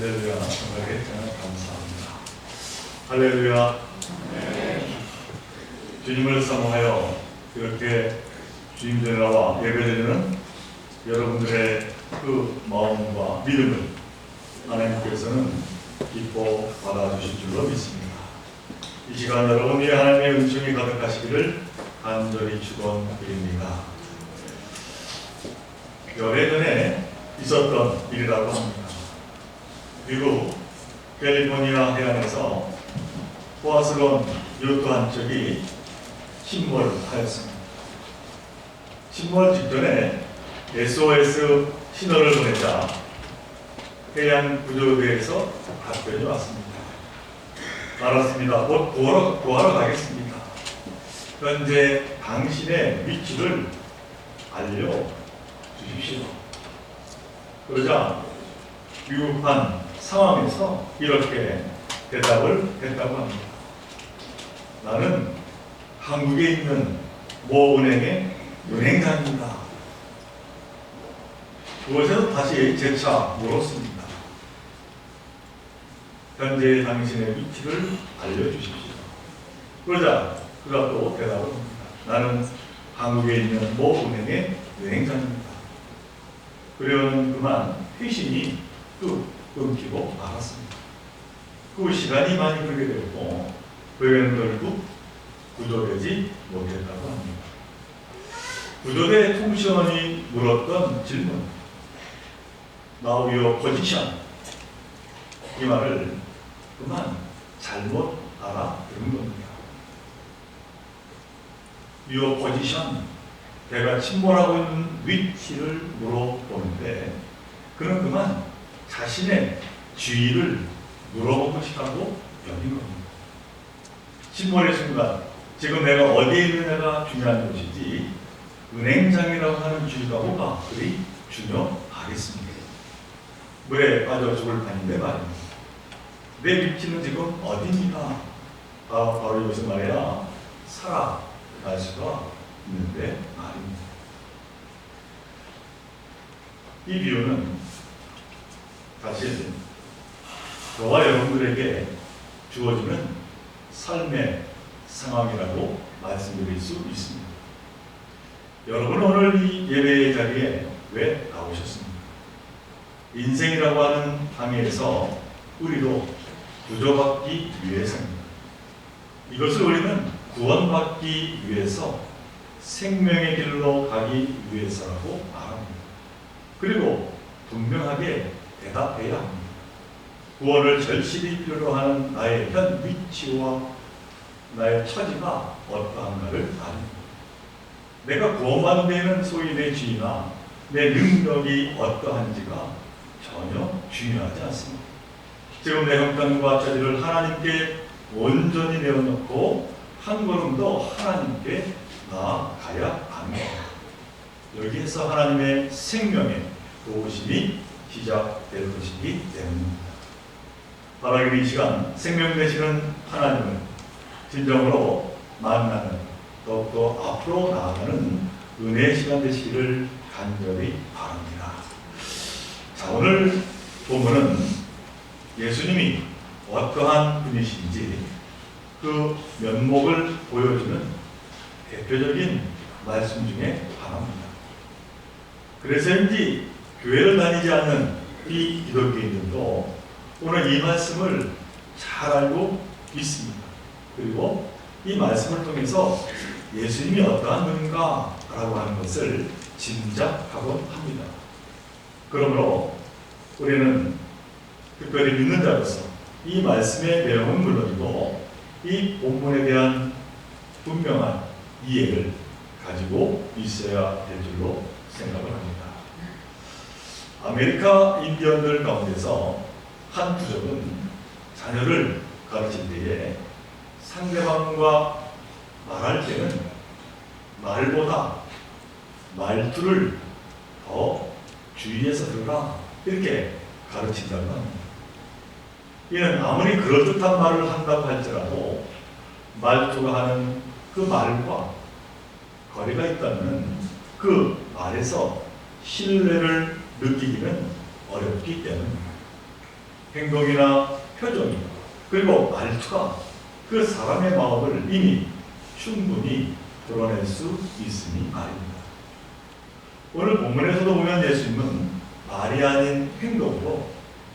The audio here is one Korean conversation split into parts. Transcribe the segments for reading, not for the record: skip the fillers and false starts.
할렐루야. 정말 감사합니다. 할렐루야. 주님을 사모하여 이렇게 주님 전에 나와 예배드리는 여러분들의 그 마음과 믿음을 하나님께서는 기뻐 받아주실 줄로 믿습니다. 이 시간 여러분 위에 하나님의 은총이 가득하시기를 간절히 축원드립니다. 열흘 전에 있었던 일이라고 합니다. 미국 캘리포니아 해안에서 호화스러운 요트 한 척이 침몰하였습니다. 침몰 직전에 SOS 신호를 보내자 해양 구조대에서 답변이 왔습니다. 알았습니다. 곧 구하러 가겠습니다. 현재 당신의 위치를 알려주십시오. 그러자 위급한 상황에서 이렇게 대답을 했다고 합니다. 나는 한국에 있는 모 은행의 은행장입니다. 그곳에서 다시 재차 물었습니다. 현재 당신의 위치를 알려주십시오. 그러자 그가 또 대답을 합니다. 나는 한국에 있는 모 은행의 은행장입니다. 그러는 그만 회신이 뚝 끊기고 말았습니다. 그 시간이 많이 흐르게 되었고 그에는 결국 구조되지 못했다고 합니다. 구조대 통신원이 물었던 질문, Now your position, 이 말을 그만 잘못 알아들은 겁니다. Your position, 내가 침몰하고 있는 위치를 물어보는데 그는 그만 자신의 주의를 물어보고 싶다고 여긴 겁니다. 침몰의 순간 지금 내가 어디에 있느냐가 중요한 것이지 은행장이라고 하는 주의가 뭐가 그리 중요하겠습니까? 물에 빠져 죽을 판인데 말입니다. 내 위치는 지금 어디입니까? 바로 여기서 말이야 살아갈 수가 있는데 말입니다. 이 비유는 사실 저와 여러분들에게 주어지는 삶의 상황이라고 말씀드릴 수 있습니다. 여러분 오늘 이 예배의 자리에 왜 나오셨습니까? 인생이라고 하는 항해에서 우리도 구조받기 위해서입니다. 이것을 우리는 구원받기 위해서 생명의 길로 가기 위해서라고 말합니다. 그리고 분명하게 대답해야 합니다. 구원을 절실히 필요로 하는 나의 현 위치와 나의 처지가 어떠한가를 아닙니다. 내가 구원받는 데에는 소위 내 지위나 내 능력이 어떠한지가 전혀 중요하지 않습니다. 지금 내 형편과 처지를 하나님께 온전히 내어놓고 한 걸음 더 하나님께 나아가야 합니다. 여기에서 하나님의 생명의 도우심이 시작될 것이기 때문입니다. 바라기는 이 시간 생명 되시는 하나님을 진정으로 만나는 더욱더 앞으로 나아가는 은혜의 시간 되시기를 간절히 바랍니다. 자, 오늘 본문은 예수님이 어떠한 분이신지 그 면목을 보여주는 대표적인 말씀 중에 하나입니다. 그래서인지 교회를 다니지 않는 이 기독교인들도 오늘 이 말씀을 잘 알고 있습니다. 그리고 이 말씀을 통해서 예수님이 어떠한 분인가 라고 하는 것을 짐작하곤 합니다. 그러므로 우리는 특별히 믿는 자로서 이 말씀의 내용은 물론이고 이 본문에 대한 분명한 이해를 가지고 있어야 될 줄로 생각을 합니다. 아메리카 인디언들 가운데서 한 부족은 자녀를 가르칠 때에 상대방과 말할 때는 말보다 말투를 더 주의해서 들으라 이렇게 가르친다고 합니다. 이는 아무리 그럴듯한 말을 한다고 할지라도 말투가 하는 그 말과 거리가 있다면 그 말에서 신뢰를 느끼기는 어렵기 때문입니다. 행동이나 표정이 그리고 말투가 그 사람의 마음을 이미 충분히 드러낼 수 있으니 말입니다. 오늘 본문에서도 보면 예수님은 말이 아닌 행동으로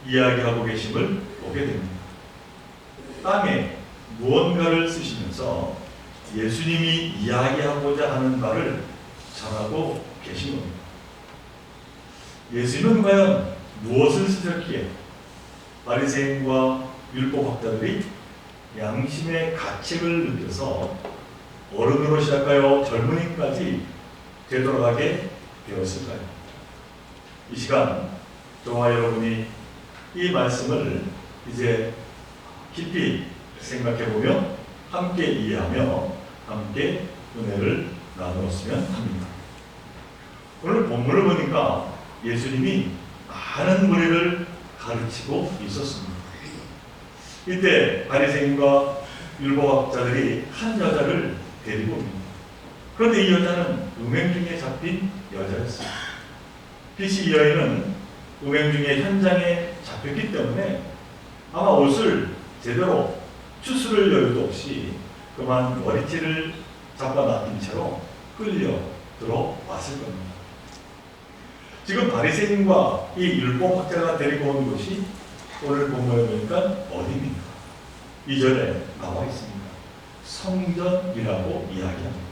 이야기하고 계심을 보게 됩니다. 땅에 무언가를 쓰시면서 예수님이 이야기하고자 하는 바를 전하고 계신 겁니다. 예수님은 과연 무엇을 쓰셨기에 바리새인과 율법학자들이 양심의 가책을 느껴서 어른으로 시작하여 젊은이까지 되돌아가게 되었을까요? 이 시간 저와 여러분이 이 말씀을 이제 깊이 생각해보며 함께 이해하며 함께 은혜를 나누었으면 합니다. 오늘 본문을 보니까 예수님이 많은 무리를 가르치고 있었습니다. 이때 바리새인과 율법학자들이 한 여자를 데리고 옵니다. 그런데 이 여자는 음행 중에 잡힌 여자였습니다. 빛이 이 여인은 음행 중에 현장에 잡혔기 때문에 아마 옷을 제대로 추스를 여유도 없이 그만 머리채를 잡아 놔둔 채로 끌려 들어왔을 겁니다. 지금 바리새인과 이 율법학자가 데리고 온 곳이 오늘 본문에 보니까 어디입니까? 2절에 나와 있습니다. 성전이라고 이야기합니다.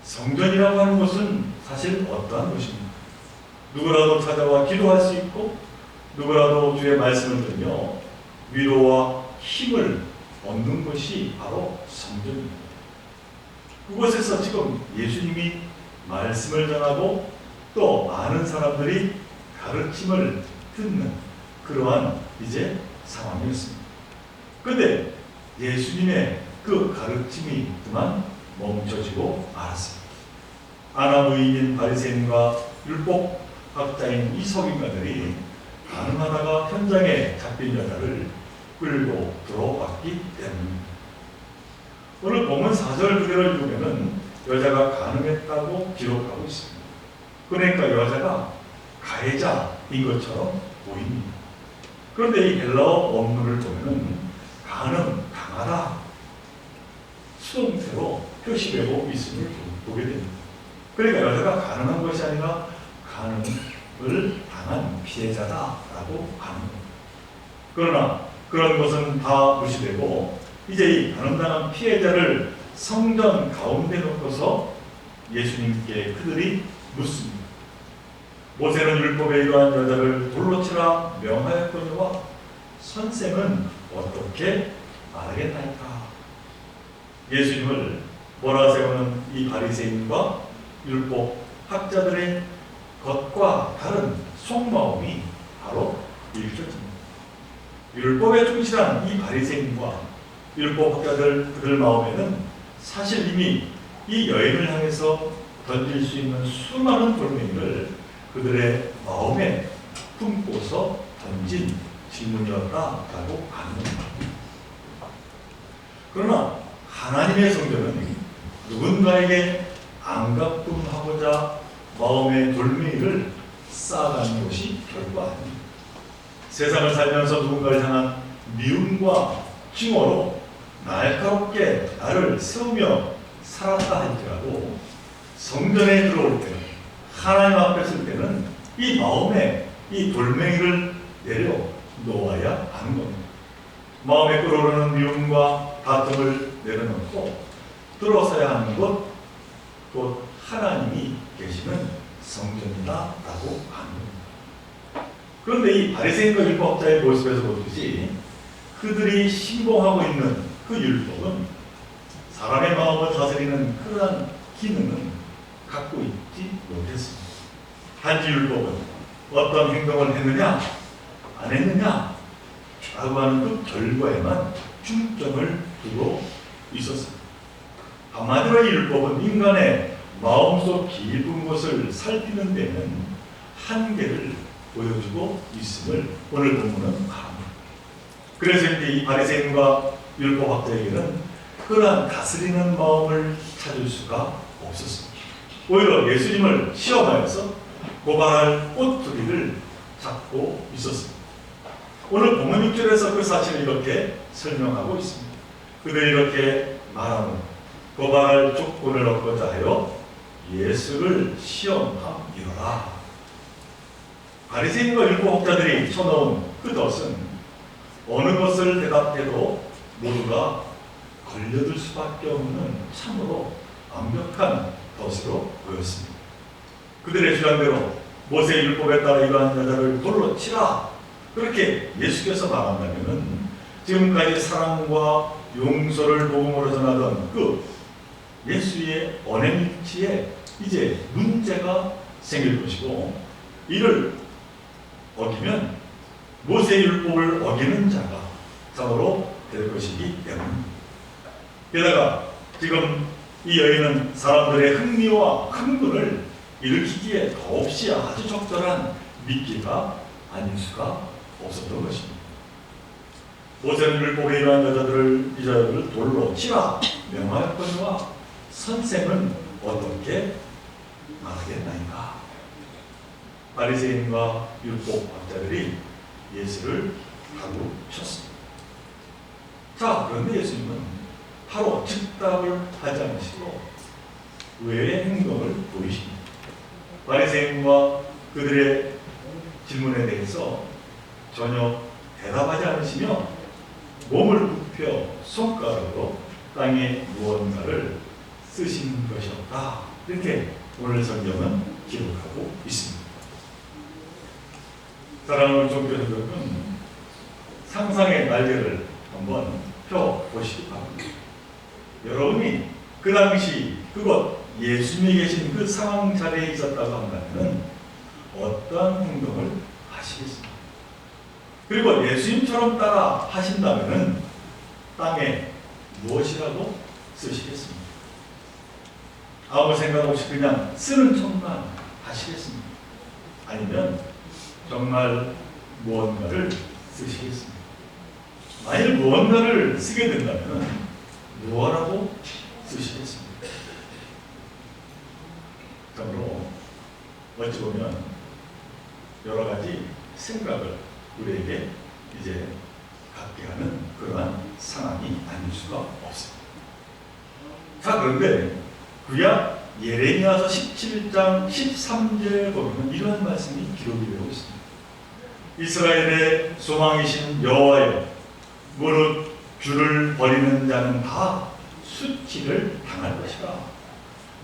성전이라고 하는 것은 사실 어떠한 곳입니까? 누구라도 찾아와 기도할 수 있고 누구라도 주의 말씀을 들으며 위로와 힘을 얻는 것이 바로 성전입니다. 그곳에서 지금 예수님이 말씀을 전하고 또 많은 사람들이 가르침을 듣는 그러한 이제 상황이었습니다. 그런데 예수님의 그 가르침이 그만 멈춰지고 말았습니다. 아나무인인 바리새인과 율법학자인 이 서기관들이 가늠하다가 현장에 잡힌 여자를 끌고 들어왔기 때문입니다. 오늘 본문 4절 그대를 보면은 여자가 가늠했다고 기록하고 있습니다. 그러니까 여자가 가해자인 것처럼 보입니다. 그런데 이 헬라어 원문을 보면은 가늠, 당하다 수동태로 표시되고 있음을 보게 됩니다. 그러니까 여자가 가늠한 것이 아니라 가늠을 당한 피해자다라고 하는 겁니다. 그러나 그런 것은 다 무시되고 이제 이 가늠당한 피해자를 성전 가운데 놓고서 예수님께 그들이 묻습니다. 모세는 율법에 이러한 여자를 돌로 치라 명하였거니와 선생은 어떻게 말하겠나이까? 예수님을 몰아세우는 이 바리새인과 율법학자들의 겉과 다른 속마음이 바로 읽혀집니다. 율법에 충실한 이 바리새인과 율법학자들 그들 마음에는 사실 이미 이 여인을 향해서 던질 수 있는 수많은 돌멩이를 그들의 마음에 품고서 던진 질문이었다라고 하는 겁니다. 그러나 하나님의 성전은 누군가에게 안가품하고자 마음의 돌멩이를 쌓아가는 것이 결코 아닙니다. 세상을 살면서 누군가를 향한 미움과 징후로 날카롭게 나를 세우며 살았다 할지라도 성전에 들어올 때 하나님 앞에 설 때는 이 마음에 이 돌멩이를 내려 놓아야 하는 겁니다. 마음에 끓어오르는 미움과 다툼을 내려놓고 들어서야 하는 것, 곧 하나님이 계시는 성전이다라고 하는 겁니다. 그런데 이 바리새인과 율법자의 모습에서 보듯이 그들이 신봉하고 있는 그 율법은 사람의 마음을 다스리는 그러한 기능은 갖고 있지 못했습니다. 단지 율법은 어떤 행동을 했느냐 안 했느냐 라고 하는 그 결과에만 중점을 두고 있었습니다. 한마디로 이 율법은 인간의 마음속 깊은 것을 살피는 데는 한계를 보여주고 있음을 오늘 본문은 말합니다. 그래서 이제 이 바리새인과 율법학자에게는 그러한 다스리는 마음을 찾을 수가 없었습니다. 오히려 예수님을 시험하여서 고발할 꼬투리를 잡고 있었습니다. 오늘 본문 6절에서 그 사실을 이렇게 설명하고 있습니다. 그들이 이렇게 말하는 고발할 조건을 얻고자 하여 예수를 시험함이로라. 바리새인과 율법학자들이 쳐놓은 그 덫은 어느 것을 대답해도 모두가 걸려들 수밖에 없는 참으로 완벽한 덫으로 보였습니다. 그들의 주장대로 모세 율법에 따라 이러한 여자를 돌로 치라, 그렇게 예수께서 말한다면 지금까지 사랑과 용서를 복음으로 전하던 그 예수의 언행일치에 이제 문제가 생길 것이고, 이를 어기면 모세 율법을 어기는 자가 참으로 될 것이기 때문입니다. 게다가 지금 이 여인은 사람들의 흥미와 흥분을 일으키기에 더없이 아주 적절한 미끼가 아닐 수가 없었던 것입니다. 모세는 율법에 이러한 여자를 돌로 치라 명하였거니와 선생은 어떻게 말하겠나이까. 바리새인과 율법학자들이 예수를 하고 쳤습니다. 자, 그런데 예수님은 바로 즉답을 하지 않으시고 의외의 행동을 보이십니다. 바리새인과 그들의 질문에 대해서 전혀 대답하지 않으시며 몸을 굽혀 손가락으로 땅에 무언가를 쓰신 것이었다. 이렇게 오늘 성경은 기록하고 있습니다. 사랑하는 종교 여러분, 상상의 날개를 한번 펴보시기 바랍니다. 여러분이 그 당시 그곳 예수님이 계신 그 상황 자리에 있었다고 한다면 어떠한 행동을 하시겠습니까? 그리고 예수님처럼 따라 하신다면 땅에 무엇이라고 쓰시겠습니까? 아무 생각 없이 그냥 쓰는 척만 하시겠습니까? 아니면 정말 무언가를 쓰시겠습니까? 만일 무언가를 쓰게 된다면 무엇라고 쓰시겠습니까? 그러므로 어찌 보면 여러 가지 생각을 우리에게 이제 갖게 하는 그러한 상황이 아닐 수가 없습니다. 자, 그런데 구약 예레미야서 17장 13절에 보면 이러한 말씀이 기록이 되고 있습니다. 이스라엘의 소망이신 여호와여, 무릇 주를 버리는 자는 다 수치를 당할 것이라.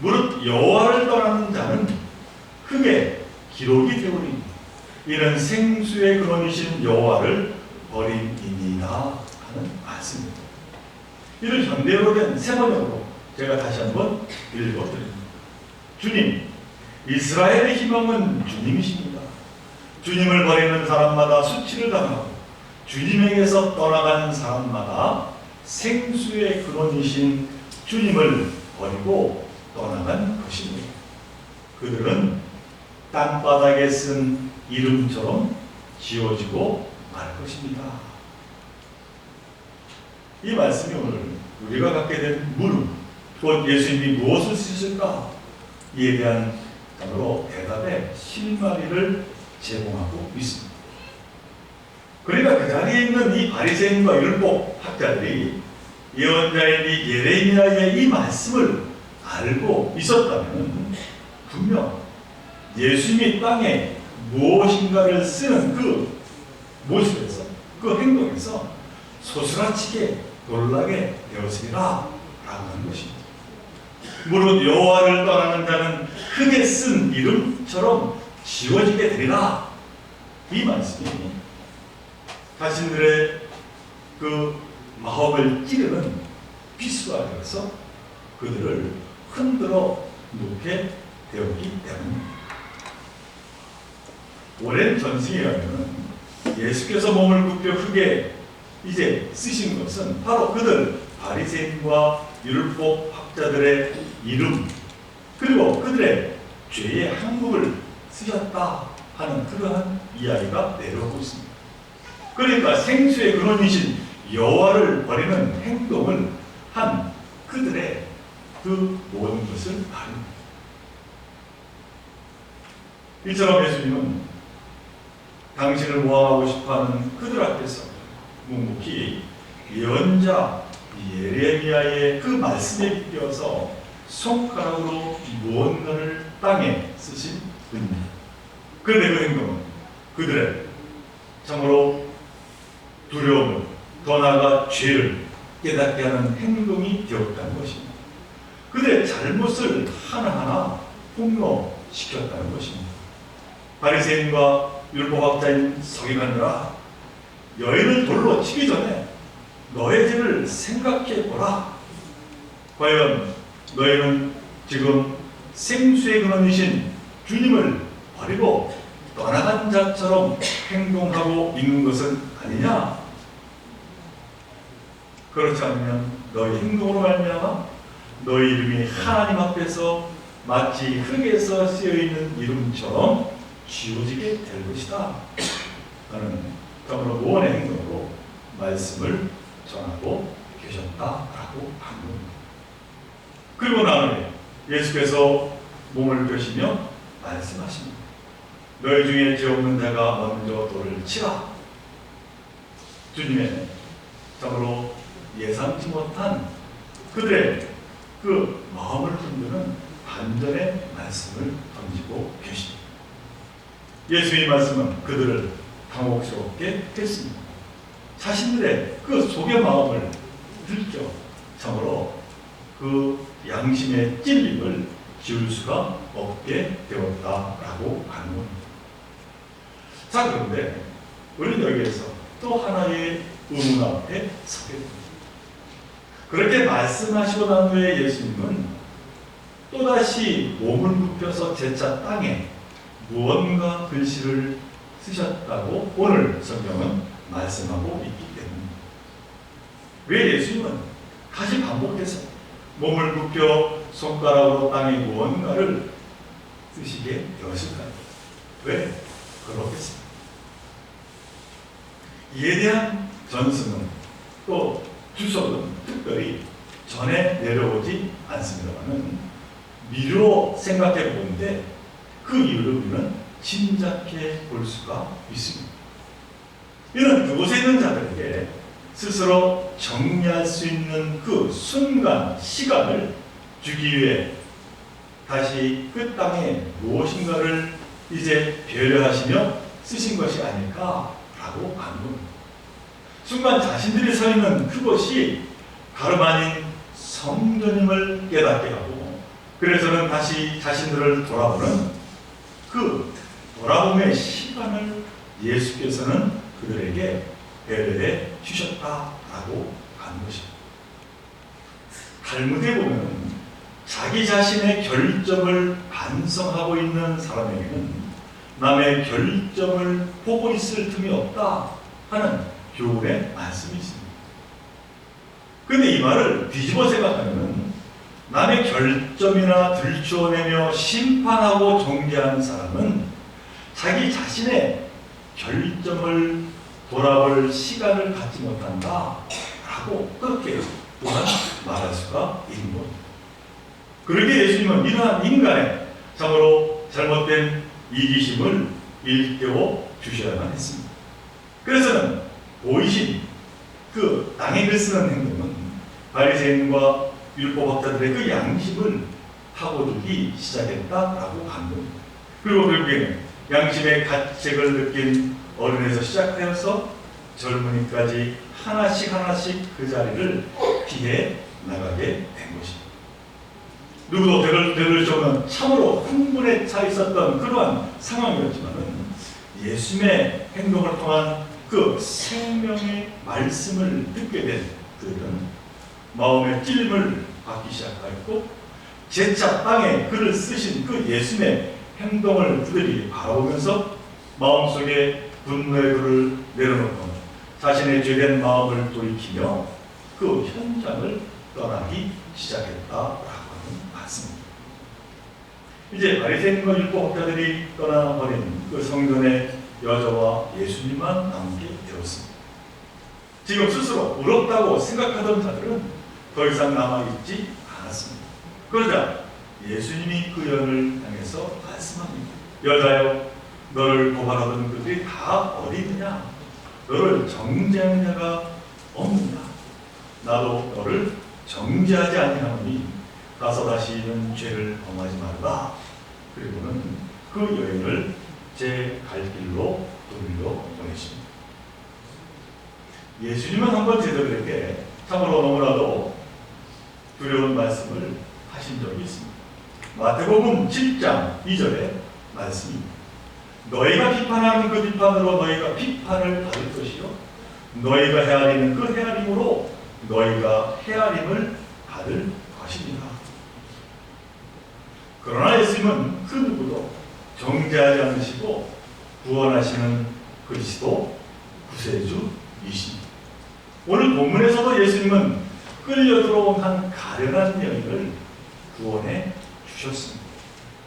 무릇 여호와를 떠나는 자는 흙에 기록이 되오리니 이는 생수의 근원이신 여호와를 버림이니라 하는 말씀입니다. 이를 현대어로 된 새 번역으로 제가 다시 한번 읽어드립니다. 주님, 이스라엘의 희망은 주님이십니다. 주님을 버리는 사람마다 수치를 당하고 주님에게서 떠나간 사람마다 생수의 근원이신 주님을 버리고 떠나간 것입니다. 그들은 땅바닥에 쓴 이름처럼 지워지고 말 것입니다. 이 말씀이 오늘 우리가 갖게 된 물음, 곧 예수님이 무엇을 쓰실까? 이에 대한 대답의 실마리를 제공하고 있습니다. 그러니까 그 자리에 있는 이 바리새인과 율법 학자들이 예언자인 이 예레미야의 이 말씀을 알고 있었다면 분명 예수님이 땅에 무엇인가를 쓰는 그 모습에서, 그 행동에서 소스라치게 놀라게 되었으리라 라고 하는 것입니다. 무릇 여호와를 떠나는 자는 흙에 쓴 이름처럼 지워지게 되리라. 이 말씀이 자신들의 그 마음을 찌르는 비수가 되어서 그들을 흔들어 놓게 되었기 때문입니다. 오랜 전승에 가면 예수께서 몸을 굽혀 흙에 이제 쓰신 것은 바로 그들 바리새인과 율법 학자들의 이름, 그리고 그들의 죄의 항목을 쓰셨다 하는 그러한 이야기가 내려오고 있습니다. 그러니까 생수의 근원이신 여호와를 버리는 행동을 한 그들의 그 모든 것을 말합니다. 이처럼 예수님은 당신을 모함하고 싶어하는 그들 앞에서 묵묵히 예언자 예레미야의 그 말씀에 비껴서 손가락으로 무언가를 땅에 쓰신 분입니다. 그런데 그 행동은 그들의 참으로 두려움을, 더 나아가 죄를 깨닫게 하는 행동이 되었다는 것입니다. 그들의 잘못을 하나하나 폭로시켰다는 것입니다. 바리새인과 율법학자인 서기관들아, 여인을 돌로 치기 전에 너의 죄를 생각해보라. 과연 너희는 지금 생수의 근원이신 주님을 버리고 떠나간 자처럼 행동하고 있는 것은 아니냐? 그렇지 않으면 너희 행동으로 말미암아 너희 이름이 하나님 앞에서 마치 흙에서 쓰여있는 이름처럼 지워지게 될 것이다. 나는 그러므로 무언의 행동으로 말씀을 전하고 계셨다라고 한 겁니다. 그리고 나중에 예수께서 몸을 펴시며 말씀하십니다. 너희 중에 죄 없는 자가 먼저 돌을 치라. 주님의 참으로 예상치 못한 그들의 그 마음을 흔드는 반전의 말씀을 던지고 계십니다. 예수의 말씀은 그들을 당혹스럽게 했습니다. 자신들의 그 속의 마음을 들켜 참으로 그 양심의 찔림을 지울 수가 없게 되었다라고 하는 겁니다. 자, 그런데 우리는 여기에서 또 하나의 의문 앞에 서게 됩니다. 그렇게 말씀하시고 난 후에 예수님은 또다시 몸을 굽혀서 제차 땅에 무언가 글씨를 쓰셨다고 오늘 성경은 말씀하고 있기 때문입니다. 왜 예수님은 다시 반복해서 몸을 굽혀 손가락으로 땅에 무언가를 쓰시게 되었을까요? 왜 그렇겠습니까? 이에 대한 전승은 또 주석은 특별히 전에 내려오지 않습니다만 미루어 생각해 보는데 그 이유를 우리는 짐작해 볼 수가 있습니다. 이는 그곳에 있는 자들에게 스스로 정리할 수 있는 그 순간, 시간을 주기 위해 다시 그 땅에 무엇인가를 이제 배려하시며 쓰신 것이 아닐까라고 하는 겁니다. 순간 자신들이 서 있는 그곳이 다름 아닌 성전임을 깨닫게 하고, 그래서는 다시 자신들을 돌아보는 그 돌아봄의 시간을 예수께서는 그들에게 배려해 주셨다라고 하는 것입니다. 탈무드에 보면 자기 자신의 결점을 반성하고 있는 사람에게는 남의 결점을 보고 있을 틈이 없다 하는 교훈의 말씀이 있습니다. 그런데 이 말을 뒤집어 생각하면 남의 결점이나 들추어내며 심판하고 정죄하는 사람은 자기 자신의 결점을 돌아볼 시간을 갖지 못한다 라고 그렇게 또한 말할 수가 있는 겁니다. 그렇게 예수님은 이러한 인간의 참으로 잘못된 이기심을 일깨워 주셔야만 했습니다. 그래서는 보이신 그 땅에 글 쓰는 행동은 바리새인과 율법학자들의 그 양심을 파고들기 시작했다라고 한 겁니다. 그리고 결국에는 양심의 가책을 느낀 어른에서 시작하여서 젊은이까지 하나씩 그 자리를 피해 나가게 된 것입니다. 누구도 되돌릴 수 없는 참으로 흥분에 차 있었던 그러한 상황이었지만 예수님의 행동을 통한 그 생명의 말씀을 듣게 된 그들은 마음의 찔림을 받기 시작하였고, 제차 땅에 글을 쓰신 그 예수님의 행동을 그들이 바라보면서 마음속에 분노의 글을 내려놓고 자신의 죄된 마음을 돌이키며 그 현장을 떠나기 시작했다라고 하는 말씀입니다. 이제 바리새인과 율법학자들이 떠나버린 그 성전의 여자와 예수님만 남게 되었습니다. 지금 스스로 의롭다고 생각하던 자들은 더 이상 남아있지 않았습니다. 그러자 예수님이 그 여인을 향해서 말씀합니다. 여자여, 너를 고발하던 그들이 다 어디 있느냐? 너를 정죄하는 자가 없느냐? 나도 너를 정죄하지 아니하노니 가서 다시는 죄를 범하지 말라. 그리고는 그 여인을 제 갈 길로 돌려보내십니다. 예수님은 한번 제자들에게 참으로 너무나도 두려운 말씀을 하신 적이 있습니다. 마태복음 7장 2절의 말씀입니다. 너희가 비판하는 그 비판으로 너희가 비판을 받을 것이요 너희가 헤아리는 그 헤아림으로 너희가 헤아림을 받을 것입니다. 그러나 예수님은 그 누구도 정죄하지 않으시고 구원하시는 그리스도 구세주이십니다. 오늘 본문에서도 예수님은 끌려 들어온 한 가련한 여인을 구원해 주셨습니다.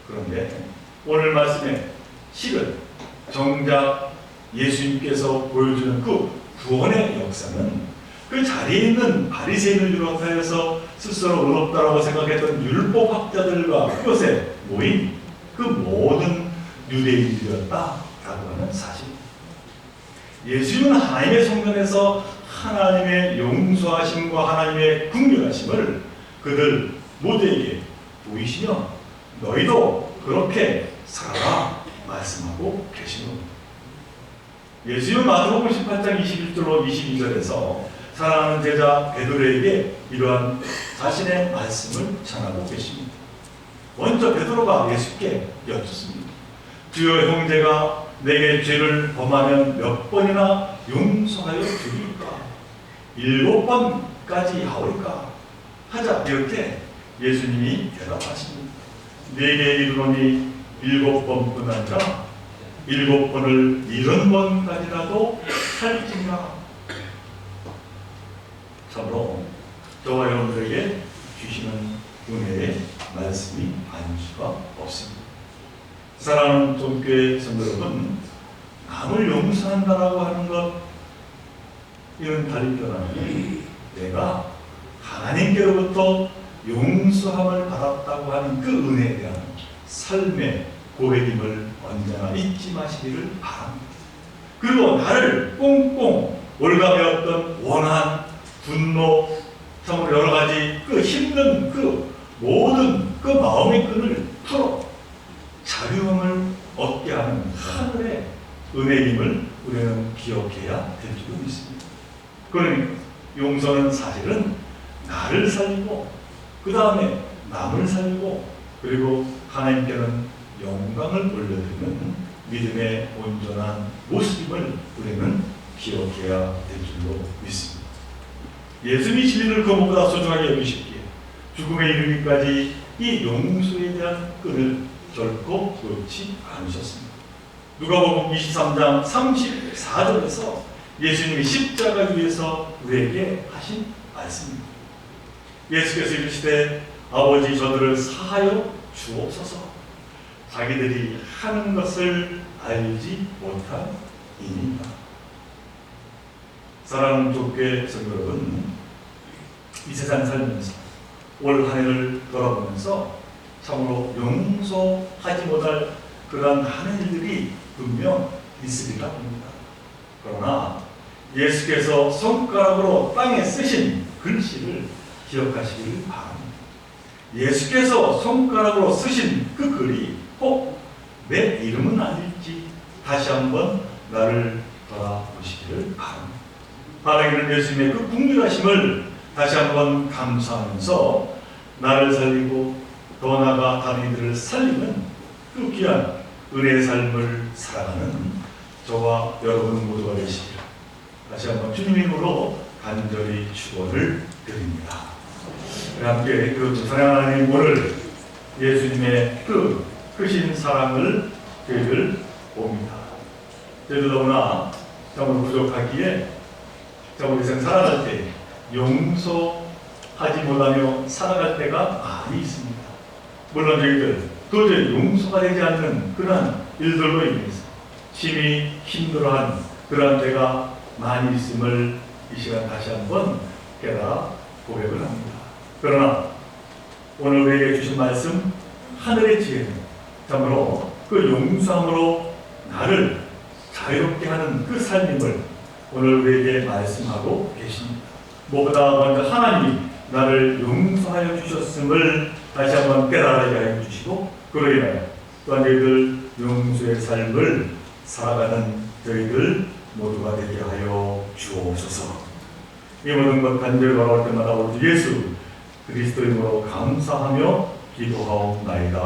그런데 오늘 말씀에 실은 정작 예수님께서 보여주는 그 구원의 역사는 그 자리에 있는 바리새인을 비롯하여서 스스로 의롭다라고 생각했던 율법학자들과 그것에 모인 그 모든 유대인들이었다라고 하는 사실입니다. 예수님은 하나님의 성전에서 하나님의 용서하심과 하나님의 긍휼하심을 그들 모두에게 보이시며 너희도 그렇게 살아라 말씀하고 계신 겁니다. 예수님은 마태복음 18장 21절로 22절에서 사랑하는 제자 베드로에게 이러한 자신의 말씀을 전하고 계십니다. 먼저 베드로가 예수께 여쭙습니다. 주여, 형제가 내게 죄를 범하면 몇 번이나 용서하여 주리까? 7번까지 하오리까? 하자 이렇게 예수님이 대답하십니다. 내게 이르노니 7번뿐 아니라 7번을 70번까지라도 할지니라. 참으로 저와 여러분들에게 주시는 은혜의 말씀이 아닐 수가 없습니다. 사랑하는 종교의 성도 여러분, 남을 용서한다라고 하는 것, 이런 다른 표현은 내가 하나님께로부터 용서함을 받았다고 하는 그 은혜에 대한 삶의 고백임을 언제나 잊지 마시기를 바랍니다. 그리고 나를 꽁꽁 올가매었던 원한, 분노, 참으로 여러 가지 그 힘든 그 모든 그 마음의 끈을 풀어 자유함을 얻게 하는 하늘의 은혜임을 우리는 기억해야 될 줄로 믿습니다. 그러니까 용서는 사실은 나를 살리고 그 다음에 남을 살리고 그리고 하나님께는 영광을 올려드리는 믿음의 온전한 모습임을 우리는 기억해야 될 줄로 믿습니다. 예수님이 진리를 그 무엇보다 소중하게 여기시기에 죽음에 이르기까지 이 용서에 대한 끈을 결코 놓지 않으셨습니다. 누가복음 23장 34절에서 예수님이 십자가 위에서 우리에게 하신 말씀입니다. 예수께서 이르시되 아버지 저들을 사하여 주옵소서. 자기들이 하는 것을 알지 못함이니이다. 사랑하는 교회 성도 여러분, 이 세상 살면서 올 한 해를 돌아보면서 참으로 용서하지 못할 그러한 많은 일들이 분명 있으리라 봅니다. 그러나 예수께서 손가락으로 땅에 쓰신 글씨를 기억하시기를 바랍니다. 예수께서 손가락으로 쓰신 그 글이 꼭 내 이름은 아닐지 다시 한번 나를 돌아보시기를 바랍니다. 바라기는 예수님의 그 궁휼하심을 다시 한번 감사하면서 나를 살리고 더 나아가 다른 이들을 살리는 그 귀한 은혜의 삶을 살아가는 저와 여러분 모두가 되시기를 다시 한번 주님의 이름으로 간절히 축원을 드립니다. 함께 그 사랑하는 하나님, 오늘 예수님의 그 크신 사랑을 저희들 봅니다. 저희들 너무나 정말 부족하기에 정말 인생 살아갈 때 용서하지 못하며 살아갈 때가 많이 있습니다. 물론 저희들 도저히 용서가 되지 않는 그러한 일들로 인해서 심히 힘들어한 그러한 때가 많이 있음을 이 시간 다시 한번 깨달아 고백을 합니다. 그러나 오늘 우리에게 주신 말씀 하늘의 지혜는 참으로 그 용서함으로 나를 자유롭게 하는 그 삶임을 오늘 우리에게 말씀하고 계십니다. 무엇보다 먼저 하나님이 나를 용서하여 주셨음을 다시 한번 깨달아야 해 주시고, 그로 인하여 또한 저희들 용서의 삶을 살아가는 저희들 모두가 되게 하여 주옵소서. 이 모든 것 간절히 바라올 때마다 우리 예수 그리스도 이름으로 감사하며 기도하옵나이다.